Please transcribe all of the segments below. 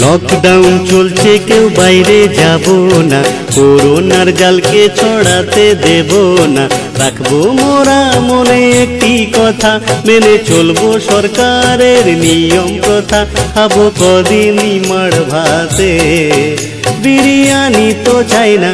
Lockdown চলছে কেউ বাইরে যাব না, করোনার জালকে ছড়াতে দেব না। রাখবো মোরা মনে একটি কথা, মেনে চলবো সরকারের নিয়ম প্রথা। খাবো কদিনই মাড় ভাতে, বিরিয়ানি তো চাই না।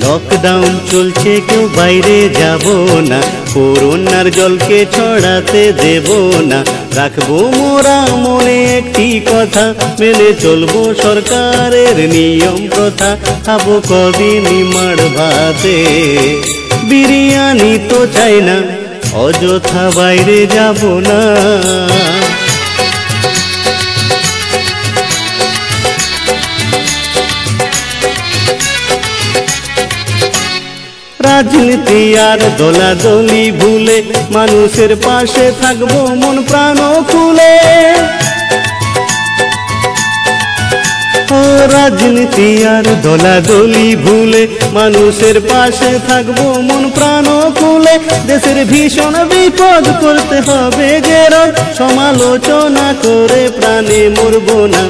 লকডাউন চলছে কেউ বাইরে যাব না, করোনার জলকে ছড়াতে দেব না। রাখবো মোরা মনে একটি কথা, মেনে চলবো সরকারের নিয়ম প্রথা। খাবো কদিনই মাড় ভাতে, বিরিয়ানি তো চাই না। অযথা বাইরে যাব না। রাজনীতি আর দলাদলি ভুলে মানুষের পাশে থাকবো মন প্রাণ খুলে। ও রাজনীতি আর দলাদলি ভুলে মানুষের পাশে থাকবো মন প্রাণ খুলে। দেশের ভীষণ বিপদ করতে হবে যে রোজ, সমালোচনা করে প্রাণে মরবো না।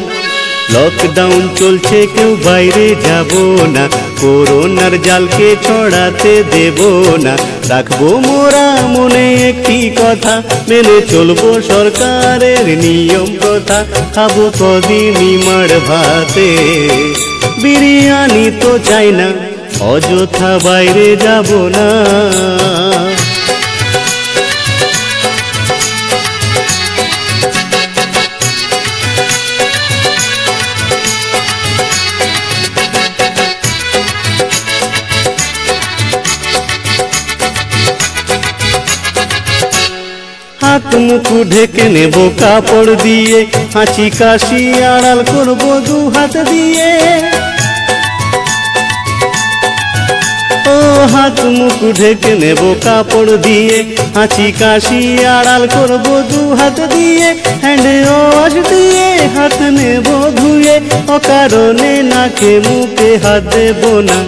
লকডাউন চলছে কেউ বাইরে যাব না, করোনার জালকে ছড়াতে দেব না। রাখবো মোরা মনে একটি কথা, মেনে চলবো সরকারের নিয়ম প্রথা। খাবো কদিনই মাড় ভাতে, বিরিয়ানি তো চাই না। অযথা বাইরে যাব না। হাত মুখ ঢেকে নেব কাপড় দিয়ে, হাঁচি কাশি আড়াল করবো দু হাত দিয়ে। ও হাত মুখ ঢেকে নেব কাপড় দিয়ে, হাঁচি কাশি আড়াল করবো দু হাত দিয়ে। হ্যান্ড ওয়াশ দিয়ে হাত নেব ধুয়ে, অকারণে নাকে মুখে হাত দেব না।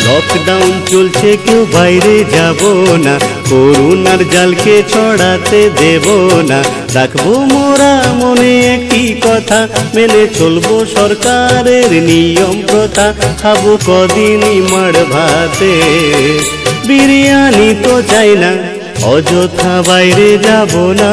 লকডাউন চলছে কেউ বাইরে যাব না, করোনার জালকে ছড়াতে দেব না। রাখবো মোরা মনে একটি কথা, মেনে চলবো সরকারের নিয়ম প্রথা। খাবো কদিনই মাড় ভাতে, বিরিয়ানি তো চাই না। অযথা বাইরে যাব না।